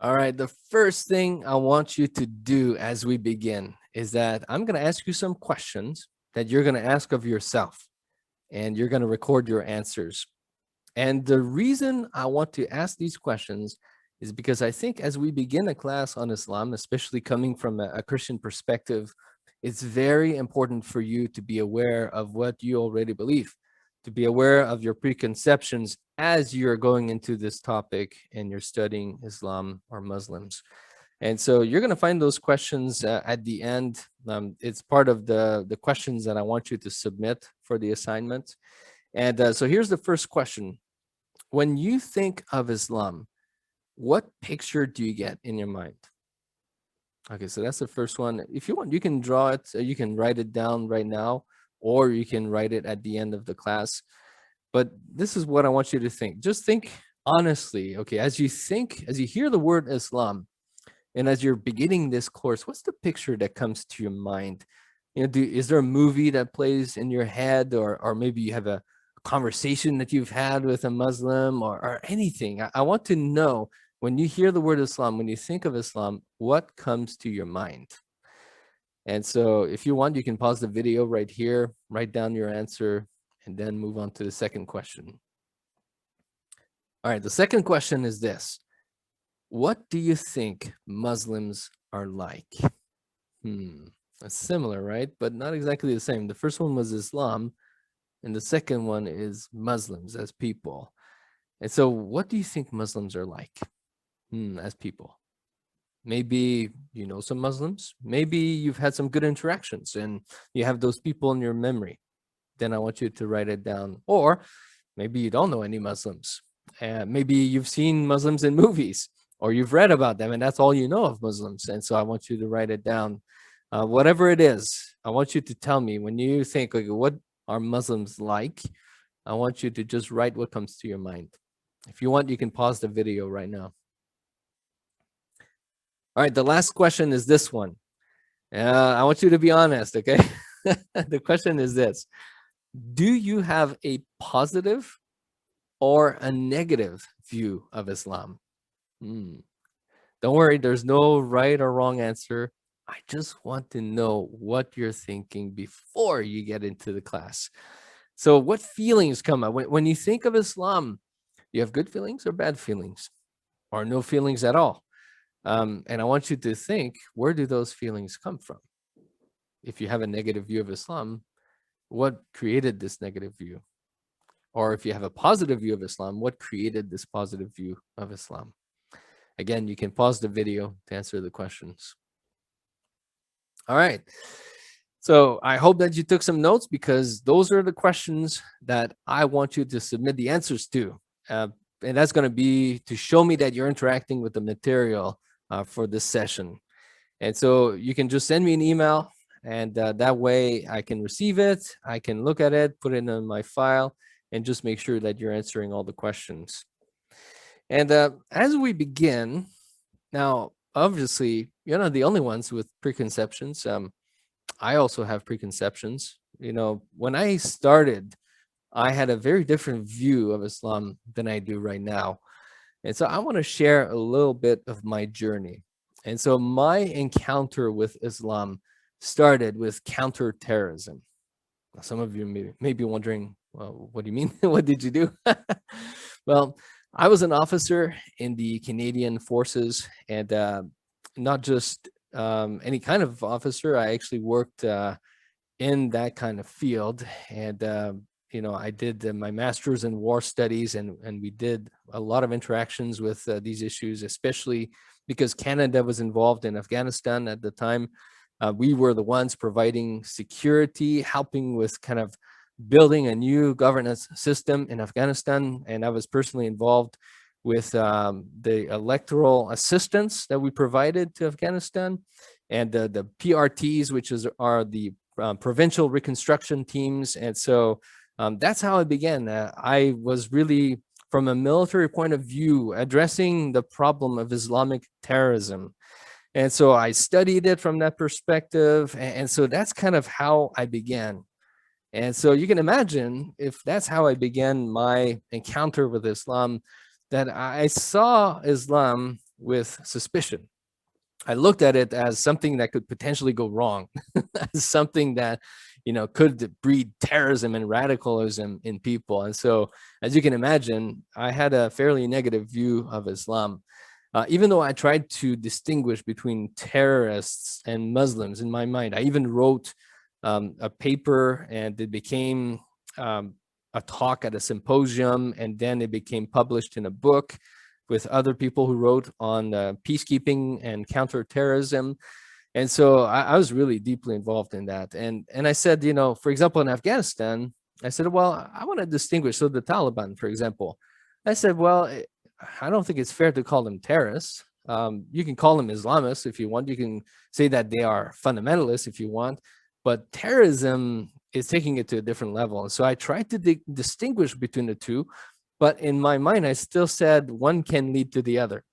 All right, the first thing I want you to do as we begin is that I'm going to ask you some questions that you're going to ask of yourself, and you're going to record your answers. And the reason I want to ask these questions is because I think as we begin a class on Islam, especially coming from a Christian perspective, it's very important for you to be aware of what you already believe, to be aware of your preconceptions as you're going into this topic and you're studying Islam or Muslims. And so you're going to find those questions at the end. It's part of the questions that I want you to submit for the assignment. And so here's the first question. When you think of Islam, what picture do you get in your mind? Okay, so that's the first one. If you want, you can draw it, you can write it down right now, or you can write it at the end of the class. But this is what I want you to think. Just think honestly, okay, as you hear the word Islam, and as you're beginning this course, what's the picture that comes to your mind? Is there a movie that plays in your head, or maybe you have a conversation that you've had with a Muslim, or anything? I want to know, when you hear the word Islam, when you think of Islam, what comes to your mind? And so if you want, you can pause the video right here, write down your answer, and then move on to the second question. All right, the second question is this. What do you think Muslims are like? That's similar, right? But not exactly the same. The first one was Islam, and the second one is Muslims as people. And so what do you think Muslims are like as people? Maybe you know some Muslims. Maybe you've had some good interactions and you have those people in your memory. Then I want you to write it down. Or maybe you don't know any Muslims. Maybe you've seen Muslims in movies, or you've read about them and that's all you know of Muslims. And so I want you to write it down. Whatever it is, I want you to tell me when you think, okay, what are Muslims like? I want you to just write what comes to your mind. If you want, you can pause the video right now. All right, the last question is this one. I want you to be honest, okay? The question is this. Do you have a positive or a negative view of Islam? Don't worry, there's no right or wrong answer. I just want to know what you're thinking before you get into the class. So what feelings come up? When you think of Islam, you have good feelings or bad feelings? Or no feelings at all? And I want you to think, where do those feelings come from? If you have a negative view of Islam, what created this negative view? Or if you have a positive view of Islam, what created this positive view of Islam? Again, you can pause the video to answer the questions. All right. So I hope that you took some notes, because those are the questions that I want you to submit the answers to. And that's going to be to show me that you're interacting with the material for this session. And so you can just send me an email, and that way I can receive it, I can look at it, put it in my file, and just make sure that you're answering all the questions. And as we begin, now, obviously, you're not the only ones with preconceptions. I also have preconceptions. When I started, I had a very different view of Islam than I do right now. And so I want to share a little bit of my journey. And so my encounter with Islam started with counterterrorism. Now, some of you may be wondering, well, what do you mean? What did you do? Well, I was an officer in the Canadian Forces, and not just any kind of officer. I actually worked in that kind of field, and I did my master's in war studies, and we did a lot of interactions with these issues, especially because Canada was involved in Afghanistan at the time. We were the ones providing security, helping with kind of building a new governance system in Afghanistan, and I was personally involved with the electoral assistance that we provided to Afghanistan, and the PRTs, which are the provincial reconstruction teams. And so that's how it began. I was really, from a military point of view, addressing the problem of Islamic terrorism. And so I studied it from that perspective. And so that's kind of how I began. And so you can imagine, if that's how I began my encounter with Islam, that I saw Islam with suspicion. I looked at it as something that could potentially go wrong, as something that, could breed terrorism and radicalism in people. And so, as you can imagine, I had a fairly negative view of Islam. Even though I tried to distinguish between terrorists and Muslims in my mind, I even wrote a paper, and it became a talk at a symposium, and then it became published in a book with other people who wrote on peacekeeping and counterterrorism. And so I was really deeply involved in that. And I said, for example, in Afghanistan, I said, well, I want to distinguish. So the Taliban, for example, I said, well, I don't think it's fair to call them terrorists. You can call them Islamists if you want. You can say that they are fundamentalists if you want. But terrorism is taking it to a different level. And so I tried to distinguish between the two. But in my mind, I still said one can lead to the other.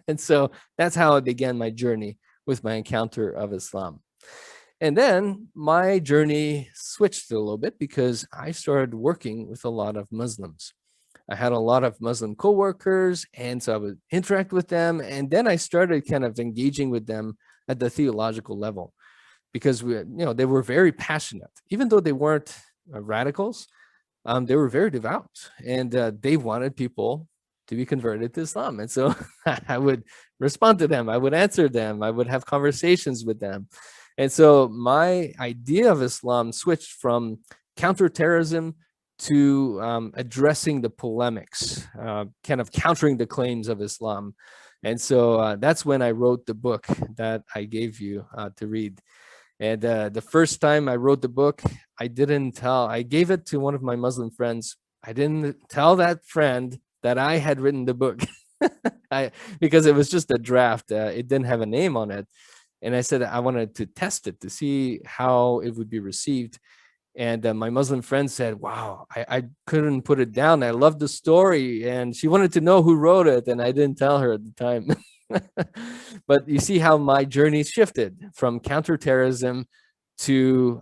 And so that's how I began my journey with my encounter of Islam. And then my journey switched a little bit because I started working with a lot of Muslims. I had a lot of Muslim coworkers, and so I would interact with them. And then I started kind of engaging with them at the theological level because they were very passionate, even though they weren't radicals. They were very devout, and they wanted people to be converted to Islam. And so I would respond to them. I would answer them. I would have conversations with them. And so my idea of Islam switched from counterterrorism to addressing the polemics, kind of countering the claims of Islam. And so that's when I wrote the book that I gave you to read. And the first time I wrote the book, I gave it to one of my Muslim friends. I didn't tell that friend that I had written the book because it was just a draft. It didn't have a name on it. And I said I wanted to test it to see how it would be received. And my Muslim friend said, wow, I couldn't put it down. I loved the story. And she wanted to know who wrote it. And I didn't tell her at the time. But you see how my journey shifted from counterterrorism to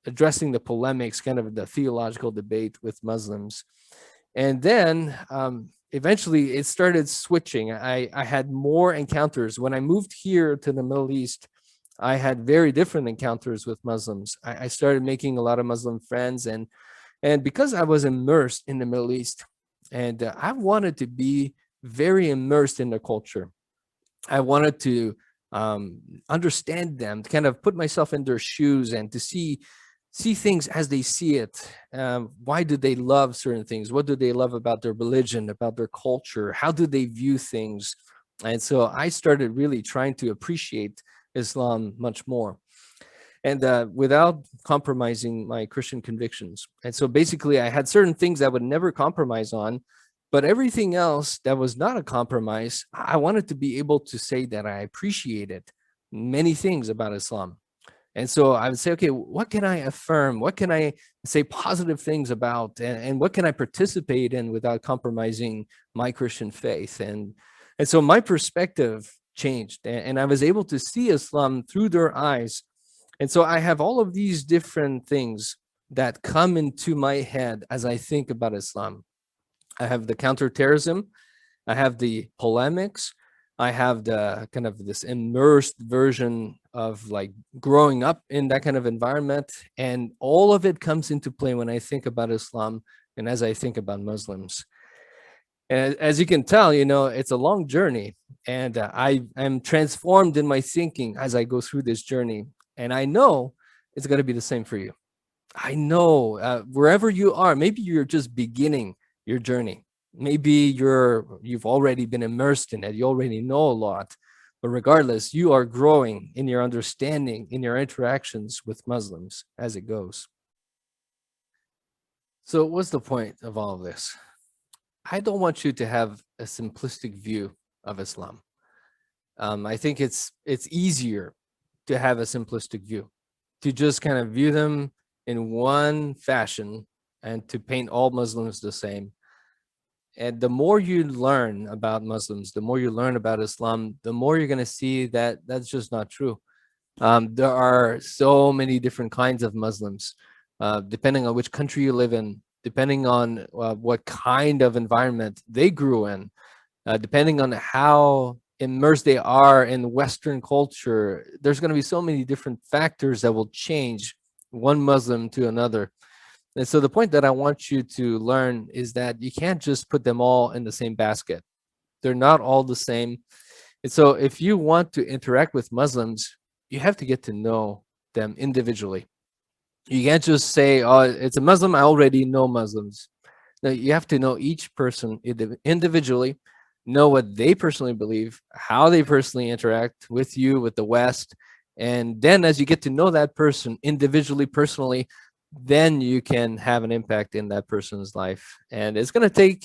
addressing the polemics, kind of the theological debate with Muslims. And then eventually it started switching. I had more encounters. When I moved here to the Middle East, I had very different encounters with Muslims. I started making a lot of Muslim friends. And because I was immersed in the Middle East, and I wanted to be very immersed in the culture. I wanted to understand them, to kind of put myself in their shoes and to see things as they see it. Why do they love certain things? What do they love about their religion, about their culture? How do they view things? And so I started really trying to appreciate Islam much more, and without compromising my Christian convictions. And so basically I had certain things I would never compromise on, but everything else that was not a compromise, I wanted to be able to say that I appreciated many things about Islam. And so I would say, okay, what can I affirm? What can I say positive things about? And what can I participate in without compromising my Christian faith? And so my perspective changed, and I was able to see Islam through their eyes. And so I have all of these different things that come into my head as I think about Islam. I have the counterterrorism, I have the polemics, I have the kind of this immersed version of like growing up in that kind of environment. And all of it comes into play when I think about Islam and as I think about Muslims. And as you can tell, it's a long journey, and I am transformed in my thinking as I go through this journey. And I know it's going to be the same for you. I know wherever you are, maybe you're just beginning your journey. Maybe you've already been immersed in it. You already know a lot, but regardless, you are growing in your understanding, in your interactions with Muslims as it goes. So what's the point of all of this? I don't want you to have a simplistic view of Islam. I think it's easier to have a simplistic view, to just kind of view them in one fashion and to paint all Muslims the same. And the more you learn about Muslims, the more you learn about Islam, the more you're going to see that that's just not true. There are so many different kinds of Muslims, depending on which country you live in, depending on what kind of environment they grew in. Depending on how immersed they are in Western culture, there's going to be so many different factors that will change one Muslim to another. And so the point that I want you to learn is that you can't just put them all in the same basket. They're not all the same. And so if you want to interact with Muslims, you have to get to know them individually. You can't just say, oh, it's a Muslim, I already know Muslims. No, you have to know each person individually, know what they personally believe, how they personally interact with you, with the West. And then as you get to know that person individually, personally, then you can have an impact in that person's life. And it's going to take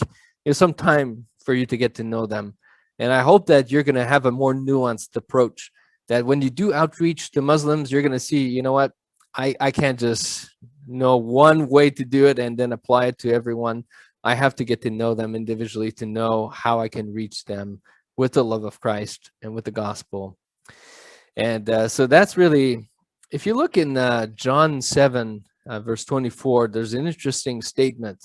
some time for you to get to know them. And I hope that you're going to have a more nuanced approach, that when you do outreach to Muslims, you're going to see, you know what, I can't just know one way to do it and then apply it to everyone. I have to get to know them individually to know how I can reach them with the love of Christ and with the gospel. And so that's really, if you look in John 7, verse 24, there's an interesting statement.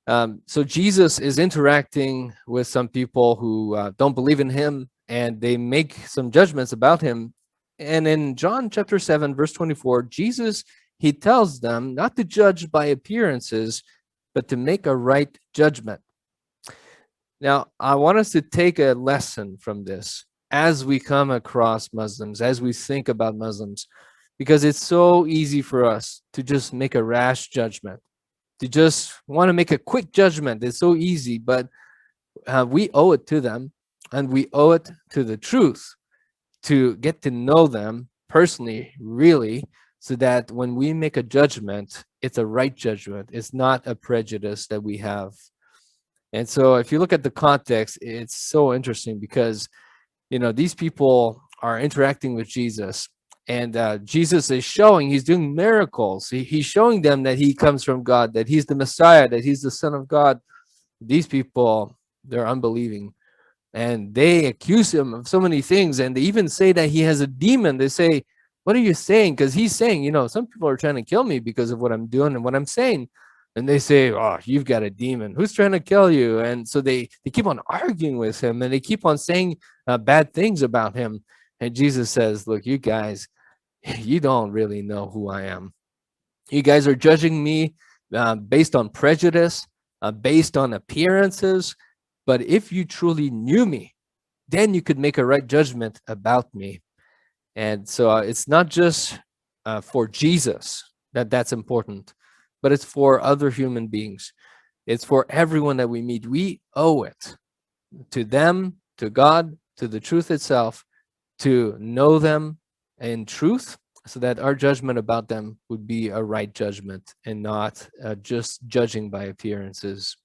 So Jesus is interacting with some people who don't believe in him, and they make some judgments about him. And in John chapter 7, verse 24, Jesus, he tells them not to judge by appearances, but to make a right judgment. Now, I want us to take a lesson from this as we come across Muslims, as we think about Muslims, because it's so easy for us to just make a rash judgment, to just want to make a quick judgment. It's so easy, but we owe it to them, and we owe it to the truth to get to know them personally, really, so that when we make a judgment, it's a right judgment. It's not a prejudice that we have. And so if you look at the context, it's so interesting because, these people are interacting with Jesus, and Jesus is showing, he's doing miracles. He's showing them that he comes from God, that he's the Messiah, that he's the Son of God. These people, they're unbelieving. And they accuse him of so many things. And they even say that he has a demon. They say, what are you saying? Because he's saying, some people are trying to kill me because of what I'm doing and what I'm saying. And they say, oh, you've got a demon. Who's trying to kill you? And so they keep on arguing with him, and they keep on saying bad things about him. And Jesus says, look, you guys, you don't really know who I am. You guys are judging me based on prejudice, based on appearances. But if you truly knew me, then you could make a right judgment about me. And so it's not just for Jesus that's important, but it's for other human beings. It's for everyone that we meet. We owe it to them, to God, to the truth itself, to know them in truth, so that our judgment about them would be a right judgment and not just judging by appearances.